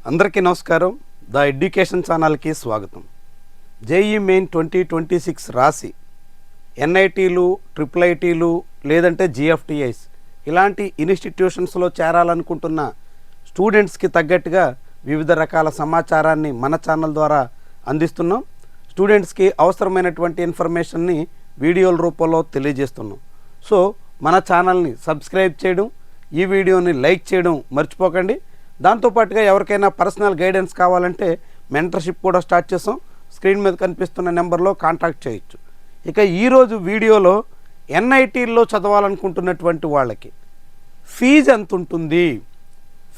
అందరికీ నమస్కారం. The education ఛానల్కి స్వాగతం. జేఈ మెయిన్ 2026 రాసి ఎన్ఐటీలు, ట్రిపుల్ ఐటీలు లేదంటే జిఎఫ్టిఐస్ ఇలాంటి ఇన్స్టిట్యూషన్స్లో చేరాలనుకుంటున్న స్టూడెంట్స్కి తగ్గట్టుగా వివిధ రకాల సమాచారాన్ని మన ఛానల్ ద్వారా అందిస్తున్నాం. స్టూడెంట్స్కి అవసరమైనటువంటి ఇన్ఫర్మేషన్ని వీడియోల రూపంలో తెలియజేస్తున్నాం. సో మన ఛానల్ని సబ్స్క్రైబ్ చేయడం, ఈ వీడియోని లైక్ చేయడం మర్చిపోకండి. దాంతోపాటుగా ఎవరికైనా పర్సనల్ గైడెన్స్ కావాలంటే మెంటర్షిప్ కూడా స్టార్ట్ చేసాం. స్క్రీన్ మీద కనిపిస్తున్న నెంబర్లో కాంటాక్ట్ చేయొచ్చు. ఇక ఈరోజు వీడియోలో ఎన్ఐటీల్లో చదవాలనుకుంటున్నటువంటి వాళ్ళకి ఫీజు ఎంత ఉంటుంది,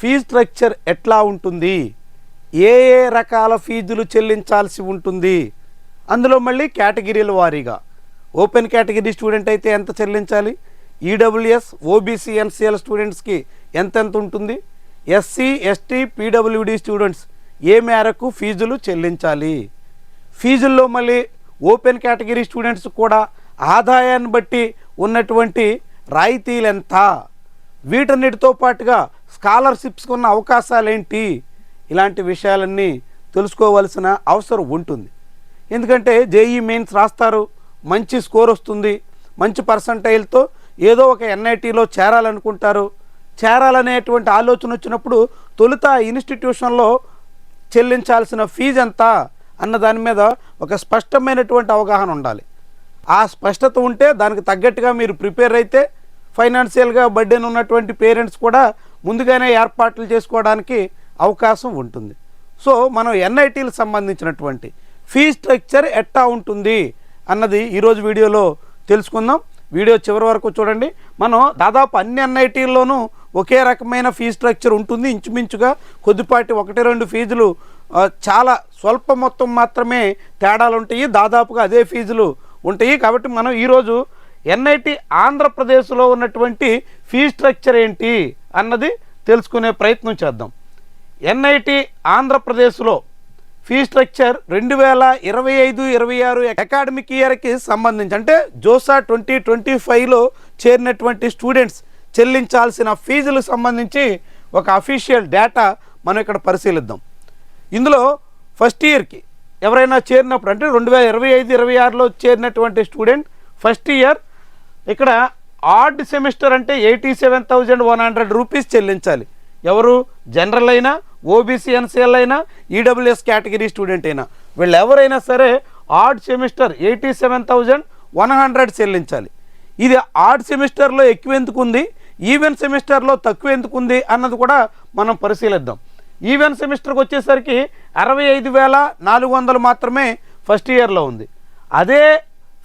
ఫీజు స్ట్రక్చర్ ఎట్లా ఉంటుంది, ఏ ఏ రకాల ఫీజులు చెల్లించాల్సి ఉంటుంది, అందులో మళ్ళీ కేటగిరీల వారీగా ఓపెన్ కేటగిరీ స్టూడెంట్ అయితే ఎంత చెల్లించాలి, ఈడబ్ల్యూఎస్, ఓబీసీ, ఎన్సీఎల్ స్టూడెంట్స్కి ఎంతెంత ఉంటుంది, ఎస్సీ, ఎస్టీ, పీడబ్ల్యూడీ స్టూడెంట్స్ ఏ మేరకు ఫీజులు చెల్లించాలి, ఫీజుల్లో మళ్ళీ ఓపెన్ కేటగిరీ స్టూడెంట్స్ కూడా ఆదాయాన్ని బట్టి ఉన్నటువంటి రాయితీలు ఎంత, వీటన్నిటితో పాటుగా స్కాలర్షిప్స్కి ఉన్న అవకాశాలు ఏంటి, ఇలాంటి విషయాలన్నీ తెలుసుకోవాల్సిన అవసరం ఉంటుంది. ఎందుకంటే జేఈ మెయిన్స్ రాస్తారు, మంచి స్కోర్ వస్తుంది, మంచి పర్సంటైల్తో ఏదో ఒక ఎన్ఐటీలో చేరాలనుకుంటారు. చేరాలనేటువంటి ఆలోచన వచ్చినప్పుడు తొలుత ఇన్స్టిట్యూషన్లో చెల్లించాల్సిన ఫీజు ఎంత అన్న దాని మీద ఒక స్పష్టమైనటువంటి అవగాహన ఉండాలి. ఆ స్పష్టత ఉంటే దానికి తగ్గట్టుగా మీరు ప్రిపేర్ అయితే ఫైనాన్షియల్గా బర్డెన్ ఉన్నటువంటి పేరెంట్స్ కూడా ముందుగానే ఏర్పాట్లు చేసుకోవడానికి అవకాశం ఉంటుంది. సో మనం ఎన్ఐటీలకు సంబంధించినటువంటి ఫీజ్ స్ట్రక్చర్ ఎట్టా ఉంటుంది అన్నది ఈరోజు వీడియోలో తెలుసుకుందాం. వీడియో చివరి వరకు చూడండి. మనం దాదాపు అన్ని ఎన్ఐటీల్లోనూ ఒకే రకమైన ఫీజు స్ట్రక్చర్ ఉంటుంది. ఇంచుమించుగా కొద్దిపాటి 1-2 ఫీజులు చాలా స్వల్ప మొత్తం మాత్రమే తేడాలు ఉంటాయి, దాదాపుగా అదే ఫీజులు ఉంటాయి. కాబట్టి మనం ఈరోజు ఎన్ఐటీ ఆంధ్రప్రదేశ్లో ఉన్నటువంటి ఫీజు స్ట్రక్చర్ ఏంటి అన్నది తెలుసుకునే ప్రయత్నం చేద్దాం. ఎన్ఐటీ ఆంధ్రప్రదేశ్లో ఫీ స్ట్రక్చర్ 2025-26 అకాడమిక్ ఇయర్కి సంబంధించి అంటే జోసా 2025లో చేరినటువంటి స్టూడెంట్స్ చెల్లించాల్సిన ఫీజులకు సంబంధించి ఒక అఫీషియల్ డేటా మనం ఇక్కడ పరిశీలిద్దాం. ఇందులో ఫస్ట్ ఇయర్కి ఎవరైనా చేరినప్పుడు అంటే 2025-26లో చేరినటువంటి స్టూడెంట్ ఫస్ట్ ఇయర్ ఇక్కడ ఆడ్ సెమిస్టర్ అంటే 87,100 రూపీస్ చెల్లించాలి. ఎవరు, జనరల్ అయినా, ఓబీసీ, ఎన్సీఎల్ అయినా, ఈడబ్ల్యూఎస్ కేటగిరీ స్టూడెంట్ అయినా, వీళ్ళు ఎవరైనా సరే ఆడ్ సెమిస్టర్ 87,100 చెల్లించాలి. ఇది ఆడ్ సెమిస్టర్లో ఎక్కువ ఎందుకు ఉంది, ఈవెన్ సెమిస్టర్లో తక్కువ ఎందుకు ఉంది అన్నది కూడా మనం పరిశీలిద్దాం. ఈవెన్ సెమిస్టర్కి వచ్చేసరికి 65,400 మాత్రమే ఫస్ట్ ఇయర్లో ఉంది. అదే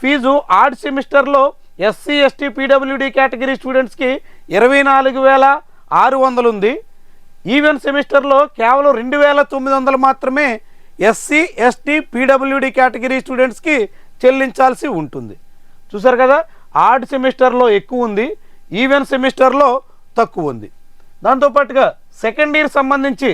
ఫీజు ఆడ్ సెమిస్టర్లో ఎస్సీ, ఎస్టీ, పీడబ్ల్యూడీ కేటగిరీ స్టూడెంట్స్కి 24,600 ఉంది. ఈవెన్ సెమిస్టర్లో కేవలం 2,900 మాత్రమే ఎస్సీ, ఎస్టీ, పీడబ్ల్యూడీ కేటగిరీ స్టూడెంట్స్కి చెల్లించాల్సి ఉంటుంది. చూసారు కదా, ఆడ్ సెమిస్టర్లో ఎక్కువ ఉంది, ఈవెన్ సెమిస్టర్లో తక్కువ ఉంది. దాంతోపాటుగా సెకండ్ ఇయర్ సంబంధించి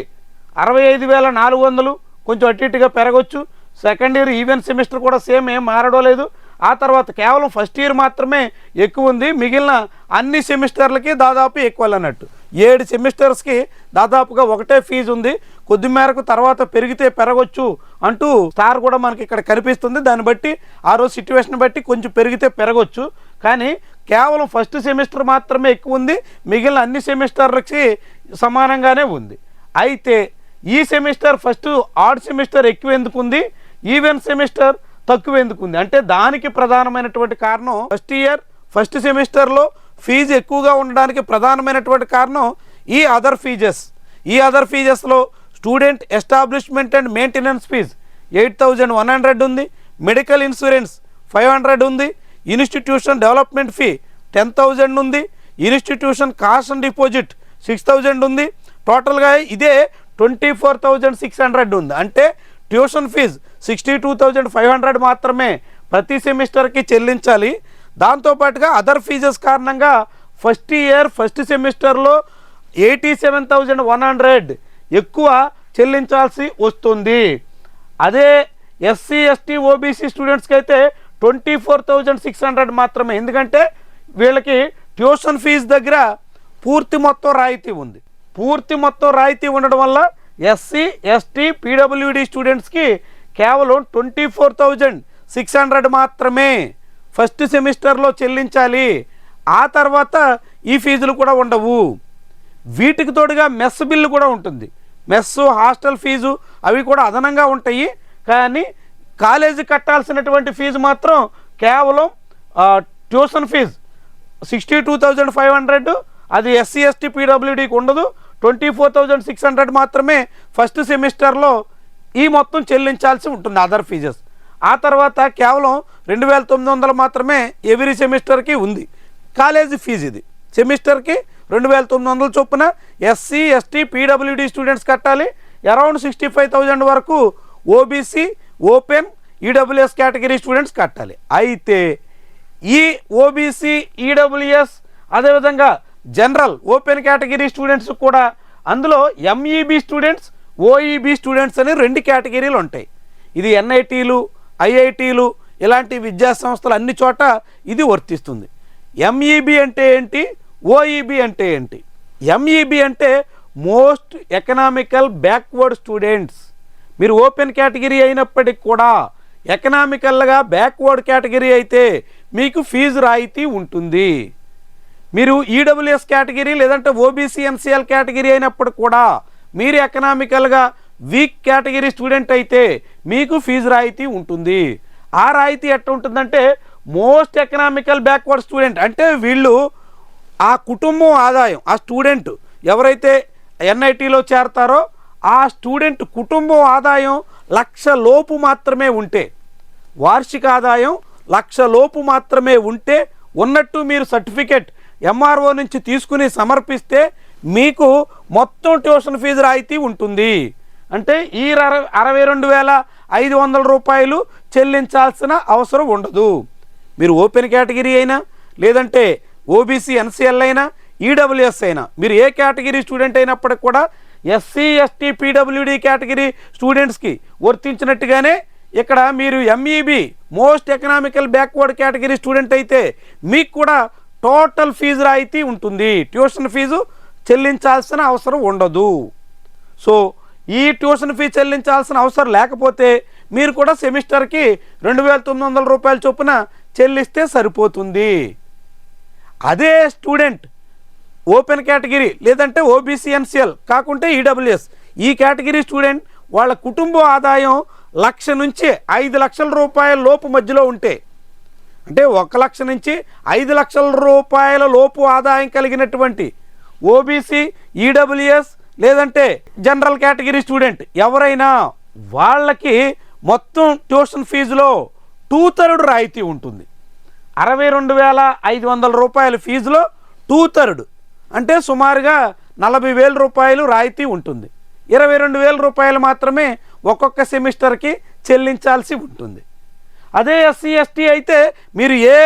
65,400 కొంచెం అటు ఇటుగా పెరగవచ్చు. సెకండ్ ఇయర్ ఈవెన్ సెమిస్టర్ కూడా సేమ్ ఏం మారడం లేదు. ఆ తర్వాత కేవలం ఫస్ట్ ఇయర్ మాత్రమే ఎక్కువ ఉంది, మిగిలిన అన్ని సెమిస్టర్లకి దాదాపు ఈక్వల్ అన్నట్టు. 7 సెమిస్టర్స్కి దాదాపుగా ఒకటే ఫీజు ఉంది. కొద్ది మేరకు తర్వాత పెరిగితే పెరగవచ్చు అంటూ స్టార్ కూడా మనకి ఇక్కడ కనిపిస్తుంది. దాన్ని బట్టి ఆ రోజు సిచ్యువేషన్ బట్టి కొంచెం పెరిగితే పెరగవచ్చు. కానీ కేవలం ఫస్ట్ సెమిస్టర్ మాత్రమే ఎక్కువ ఉంది, మిగిలిన అన్ని సెమిస్టర్లకి సమానంగానే ఉంది. అయితే ఈ సెమిస్టర్ ఫస్ట్ ఆడ్ సెమిస్టర్ ఎక్కువ ఎందుకు ఉంది, ఈవెన్ సెమిస్టర్ తక్కువ ఎందుకు ఉంది అంటే దానికి ప్రధానమైనటువంటి కారణం ఫస్ట్ సెమిస్టర్లో ఫీజు ఎక్కువగా ఉండడానికి ప్రధానమైనటువంటి కారణం ఈ అదర్ ఫీజెస్లో student establishment and maintenance fees 8,100 ఉంది, మెడికల్ ఇన్సూరెన్స్ 500 ఉంది, ఇన్స్టిట్యూషన్ డెవలప్మెంట్ ఫీ 10,000 ఉంది, ఇన్స్టిట్యూషన్ కాస్ట్ అండ్ డిపాజిట్ 6,000 ఉంది. టోటల్గా ఇదే 24,600 ఉంది. అంటే ట్యూషన్ ఫీజు 62,500 మాత్రమే ప్రతి సెమిస్టర్కి చెల్లించాలి. దాంతోపాటుగా అదర్ ఫీజెస్ కారణంగా ఫస్ట్ సెమిస్టర్లో 87,100 ఎక్కువ చెల్లించాల్సి వస్తుంది. అదే ఎస్సీ, ఎస్టీ, ఓబీసీ స్టూడెంట్స్కి అయితే 24,600 మాత్రమే. ఎందుకంటే వీళ్ళకి ట్యూషన్ ఫీజు దగ్గర పూర్తి మొత్తం రాయితీ ఉంది. పూర్తి మొత్తం రాయితీ ఉండడం వల్ల ఎస్సీ ఎస్టీ పీడబ్ల్యూడి స్టూడెంట్స్కి కేవలం 24,600 మాత్రమే ఫస్ట్ సెమిస్టర్లో చెల్లించాలి. ఆ తర్వాత ఈ ఫీజులు కూడా ఉండవు. వీటికి తోడుగా మెస్ బిల్లు కూడా ఉంటుంది. మెస్సు, హాస్టల్ ఫీజు అవి కూడా అదనంగా ఉంటాయి. కానీ కాలేజీ కట్టాల్సినటువంటి ఫీజు మాత్రం కేవలం ట్యూషన్ ఫీజు 62,500, అది ఎస్సీ ఎస్టీ పీడబ్ల్యూడికి ఉండదు. 24,600 మాత్రమే ఫస్ట్ సెమిస్టర్లో ఈ మొత్తం చెల్లించాల్సి ఉంటుంది అదర్ ఫీజెస్. ఆ తర్వాత కేవలం 2,900 మాత్రమే ఎవ్రీ సెమిస్టర్కి ఉంది కాలేజీ ఫీజు. ఇది సెమిస్టర్కి 2,900 చొప్పున ఎస్సీ ఎస్టీ పీడబ్ల్యూడి స్టూడెంట్స్ కట్టాలి. అరౌండ్ 65,000 వరకు OBC, open, EWS category students కట్టాలి. అయితే ఈ ఓబీసీ, ఈడబ్ల్యూఎస్ అదేవిధంగా జనరల్ ఓపెన్ కేటగిరీ స్టూడెంట్స్ కూడా అందులో ఎంఈబీ స్టూడెంట్స్, ఓఈబీ స్టూడెంట్స్ అని 2 కేటగిరీలు ఉంటాయి. ఇది ఎన్ఐటీలు, ఐఐటీలు ఇలాంటి విద్యా సంస్థలు అన్ని చోట ఇది వర్తిస్తుంది. ఎంఈబీ అంటే ఏంటి, ఓఈబీ అంటే ఏంటి? ఎంఈబీ అంటే మోస్ట్ ఎకనామికల్ బ్యాక్వర్డ్ స్టూడెంట్స్. మీరు ఓపెన్ కేటగిరీ అయినప్పటికి కూడా ఎకనామికల్గా బ్యాక్వర్డ్ కేటగిరీ అయితే మీకు ఫీజు రాయితీ ఉంటుంది. మీరు ఈడబ్ల్యూఎస్ కేటగిరీ లేదంటే ఓబీసీ ఎన్సీఎల్ కేటగిరీ అయినప్పుడు కూడా మీరు ఎకనామికల్గా వీక్ కేటగిరీ స్టూడెంట్ అయితే మీకు ఫీజు రాయితీ ఉంటుంది. ఆ రాయితీ ఎట్లా ఉంటుందంటే మోస్ట్ ఎకనామికల్ బ్యాక్వర్డ్ స్టూడెంట్ అంటే వీళ్ళు ఆ కుటుంబం ఆదాయం, ఆ స్టూడెంట్ ఎవరైతే ఎన్ఐటీలో చేరతారో ఆ స్టూడెంట్ కుటుంబం ఆదాయం 1,00,000 లోపు మాత్రమే ఉంటే, వార్షిక ఆదాయం 1,00,000 లోపు మాత్రమే ఉంటే ఉన్నట్టు మీరు సర్టిఫికెట్ ఎంఆర్ఓ నుంచి తీసుకుని సమర్పిస్తే మీకు మొత్తం ట్యూషన్ ఫీజు రాయితీ ఉంటుంది. అంటే ఈ 62,500 రూపాయలు చెల్లించాల్సిన అవసరం ఉండదు. మీరు ఓపెన్ కేటగిరీ అయినా లేదంటే ఓబీసీ ఎన్సీఎల్ అయినా ఈడబ్ల్యూఎస్ అయినా మీరు ఏ కేటగిరీ స్టూడెంట్ అయినప్పటికి కూడా ఎస్సీ ఎస్టీ పీడబ్ల్యూడి కేటగిరీ స్టూడెంట్స్కి వర్తించినట్టుగానే ఇక్కడ మీరు MEB most economical backward category student అయితే మీకు కూడా టోటల్ ఫీజు రాయితీ ఉంటుంది. ట్యూషన్ ఫీజు చెల్లించాల్సిన అవసరం ఉండదు. సో ఈ ట్యూషన్ ఫీజు చెల్లించాల్సిన అవసరం లేకపోతే మీరు కూడా సెమిస్టర్కి 2,900 రూపాయల చొప్పున చెల్లిస్తే సరిపోతుంది. అదే స్టూడెంట్ ఓపెన్ కేటగిరీ లేదంటే ఓబీసీ ఎన్సీఎల్ కాకుంటే ఈడబ్ల్యూఎస్ ఈ కేటగిరీ స్టూడెంట్ వాళ్ళ కుటుంబ ఆదాయం 1,00,000 నుంచి 5,00,000 రూపాయల లోపు మధ్యలో ఉంటే, అంటే 1,00,000 నుంచి 5,00,000 రూపాయల లోపు ఆదాయం కలిగినటువంటి ఓబీసీ, ఈడబ్ల్యూఎస్ లేదంటే జనరల్ కేటగిరీ స్టూడెంట్ ఎవరైనా వాళ్ళకి మొత్తం ట్యూషన్ ఫీజులో 2/3 రాయితీ ఉంటుంది. 62,500 రూపాయల ఫీజులో 2/3 అంటే సుమారుగా 40,000 రూపాయలు రాయితీ ఉంటుంది. 22,000 రూపాయలు మాత్రమే ఒక్కొక్క సెమిస్టర్కి చెల్లించాల్సి ఉంటుంది. అదే ఎస్సీ ఎస్టీ అయితే మీరు ఏ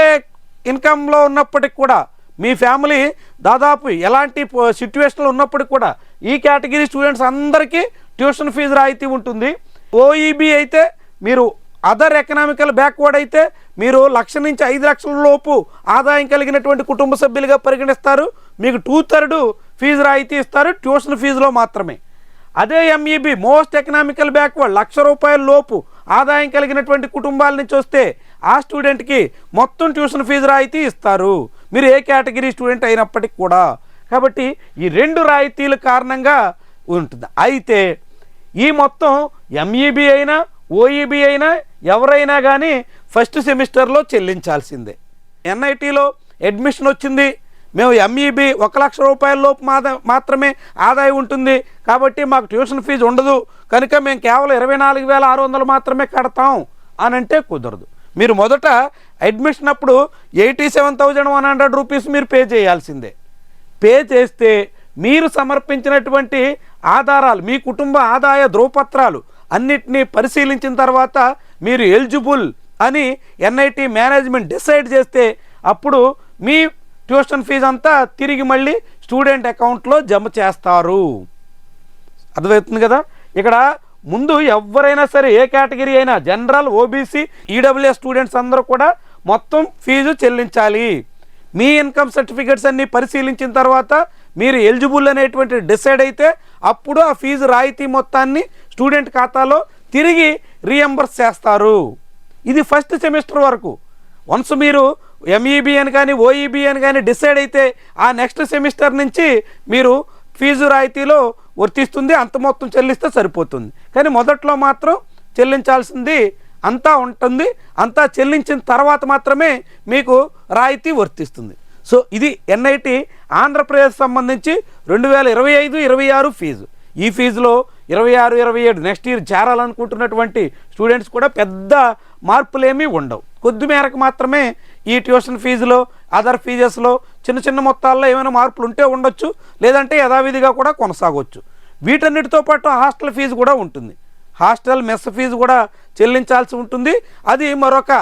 ఇన్కంలో ఉన్నప్పటికి కూడా మీ ఫ్యామిలీ దాదాపు ఎలాంటి సిచ్యువేషన్లో ఉన్నప్పటికి కూడా ఈ కేటగిరీ స్టూడెంట్స్ అందరికీ ట్యూషన్ ఫీజు రాయితీ ఉంటుంది. ఓఈబీ అయితే మీరు అదర్ ఎకనామికల్ బ్యాక్వర్డ్ అయితే మీరు 1,00,000 నుంచి 5,00,000 లోపు ఆదాయం కలిగినటువంటి కుటుంబ సభ్యులుగా పరిగణిస్తారు. మీకు 2/3 ఫీజు రాయితీ ఇస్తారు ట్యూషన్ ఫీజులో మాత్రమే. అదే ఎంఈబీ మోస్ట్ ఎకనామికల్ బ్యాక్వర్డ్ 1,00,000 రూపాయల లోపు ఆదాయం కలిగినటువంటి కుటుంబాల నుంచి వస్తే ఆ స్టూడెంట్కి మొత్తం ట్యూషన్ ఫీజు రాయితీ ఇస్తారు మీరు ఏ కేటగిరీ స్టూడెంట్ అయినప్పటికీ కూడా. కాబట్టి ఈ 2 రాయితీల కారణంగా ఉంటుంది. అయితే ఈ మొత్తం ఎంఈబీ అయినా ఓఈబీ అయినా ఎవరైనా కానీ ఫస్ట్ సెమిస్టర్లో చెల్లించాల్సిందే. ఎన్ఐటీలో అడ్మిషన్ వచ్చింది, మేము ఎంఈబీ 1,00,000 రూపాయల లోపు మాత్రమే ఆదాయం ఉంటుంది కాబట్టి మాకు ట్యూషన్ ఫీజు ఉండదు కనుక మేము కేవలం 24,600 మాత్రమే కడతాం అని అంటే కుదరదు. మీరు మొదట అడ్మిషన్ అప్పుడు 87,100 రూపీస్ మీరు పే చేయాల్సిందే. పే చేస్తే మీరు సమర్పించినటువంటి ఆధారాలు, మీ కుటుంబ ఆదాయ ధృవపత్రాలు అన్నిటినీ పరిశీలించిన తర్వాత మీరు ఎలిజిబుల్ అని ఎన్ఐటి మేనేజ్మెంట్ డిసైడ్ చేస్తే అప్పుడు మీ ట్యూషన్ ఫీజు అంతా తిరిగి మళ్ళీ స్టూడెంట్ అకౌంట్లో జమ చేస్తారు. అర్థమవుతుంది కదా. ఇక్కడ ముందు ఎవరైనా సరే ఏ కేటగిరీ అయినా జనరల్, ఓబీసీ, ఈడబ్ల్యూఎస్ స్టూడెంట్స్ అందరూ కూడా మొత్తం ఫీజు చెల్లించాలి. మీ ఇన్కమ్ సర్టిఫికేట్స్ అన్నీ పరిశీలించిన తర్వాత మీరు ఎలిజిబుల్ అనేటువంటి డిసైడ్ అయితే అప్పుడు ఆ ఫీజు రాయితీ మొత్తాన్ని స్టూడెంట్ ఖాతాలో తిరిగి రీఎంబర్స్ చేస్తారు. ఇది ఫస్ట్ సెమిస్టర్ వరకు. వన్స్ మీరు ఎంఈబీ అని కానీ ఓఈబీ అని కానీ డిసైడ్ అయితే ఆ నెక్స్ట్ సెమిస్టర్ నుంచి మీరు ఫీజు రాయితీలో వర్తిస్తుంది, అంత మొత్తం చెల్లిస్తే సరిపోతుంది. కానీ మొదట్లో మాత్రం చెల్లించాల్సింది అంతా ఉంటుంది. అంతా చెల్లించిన తర్వాత మాత్రమే మీకు రాయితీ వర్తిస్తుంది. సో ఇది ఎన్ఐటి ఆంధ్రప్రదేశ్ సంబంధించి 2025-26 ఫీజు. ఈ ఫీజులో 26-27 నెక్స్ట్ ఇయర్ చేరాలనుకుంటున్నటువంటి స్టూడెంట్స్ కూడా పెద్ద మార్పులేమీ ఉండవు. కొద్ది మేరకు మాత్రమే ఈ ట్యూషన్ ఫీజులో అదర్ ఫీజెస్లో చిన్న చిన్న మొత్తాల్లో ఏమైనా మార్పులు ఉంటే ఉండొచ్చు, లేదంటే యథావిధిగా కూడా కొనసాగవచ్చు. వీటన్నిటితో పాటు హాస్టల్ ఫీజు కూడా ఉంటుంది. హాస్టల్ మెస్ ఫీజు కూడా చెల్లించాల్సి ఉంటుంది. అది మరొక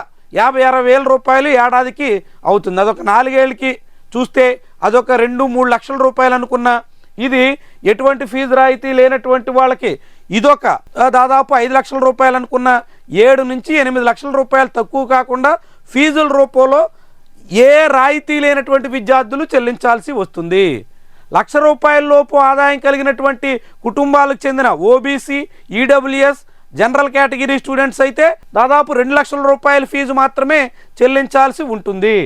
50-60 వేల రూపాయలు ఏడాదికి అవుతుంది. అదొక 4 ఏళ్ళకి చూస్తే అదొక 2-3 లక్షల రూపాయలు అనుకున్న ఇది ఎటువంటి ఫీజు రాయితీ లేనటువంటి వాళ్ళకి ఇదొక దాదాపు 5 లక్షల రూపాయలు అనుకున్న 7-8 లక్షల రూపాయలు తక్కువ కాకుండా ఫీజుల రూపంలో ఏ రాయితీ లేనటువంటి విద్యార్థులు చెల్లించాల్సి వస్తుంది. 1,00,000 రూపాయల లోపు ఆదాయం కలిగినటువంటి కుటుంబాలకు చెందిన OBC, EWS, general category students అయితే దాదాపు 2 లక్షల రూపాయల ఫీజు మాత్రమే చెల్లించాల్సి ఉంటుంది.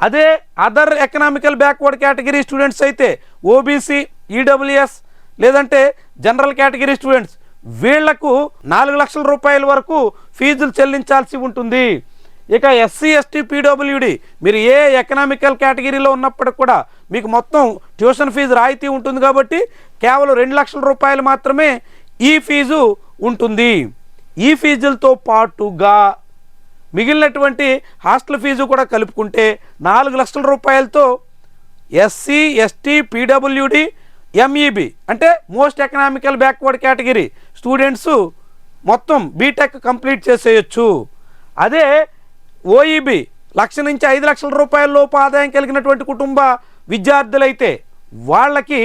అదే other economical backward category students అయితే ఓబీసీ, ఈడబ్ల్యూఎస్ లేదంటే జనరల్ కేటగిరీ స్టూడెంట్స్ వీళ్లకు 4 లక్షల రూపాయల వరకు ఫీజులు చెల్లించాల్సి ఉంటుంది. ఇక ఎస్సీ, ఎస్టీ, పీడబ్ల్యూడి మీరు ఏ ఎకనామికల్ కేటగిరీలో ఉన్నప్పటికి కూడా మీకు మొత్తం ట్యూషన్ ఫీజు రాయితీ ఉంటుంది కాబట్టి కేవలం 2 లక్షల రూపాయలు మాత్రమే ఈ ఫీజు ఉంటుంది. ఈ ఫీజులతో పాటుగా మిగిలినటువంటి హాస్టల్ ఫీజు కూడా కలుపుకుంటే 4 లక్షల రూపాయలతో ఎస్సీ, ఎస్టీ, పీడబ్ల్యూడి, ఎంఈబి అంటే most economical backward category students మొత్తం బీటెక్ కంప్లీట్ చేసేయచ్చు. అదే ఓఈబి 1,00,000 నుంచి 5 లక్షల రూపాయల లోపు ఆదాయం కలిగినటువంటి కుటుంబ విద్యార్థులైతే వాళ్ళకి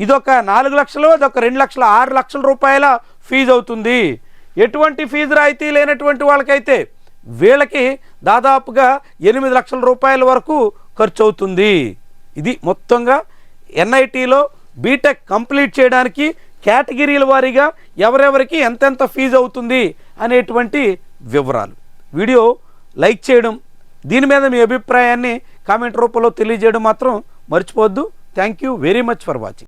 ఇదొక 4 లక్షలు, అదొక 2 లక్షల 6 లక్షల రూపాయల ఫీజు అవుతుంది. ఎటువంటి ఫీజు రాయితీ లేనటువంటి వాళ్ళకైతే వీళ్ళకి దాదాపుగా 8 లక్షల రూపాయల వరకు ఖర్చు అవుతుంది. ఇది మొత్తంగా ఎన్ఐటీలో బీటెక్ కంప్లీట్ చేయడానికి కేటగిరీల వారీగా ఎవరెవరికి ఎంతెంత ఫీజు అవుతుంది అనేటువంటి వివరాలు. వీడియో లైక్ చేయడం, దీని మీద మీ అభిప్రాయాన్ని కామెంట్ రూపంలో తెలియజేయడం మాత్రం మర్చిపోవద్దు. Thank you very much for watching.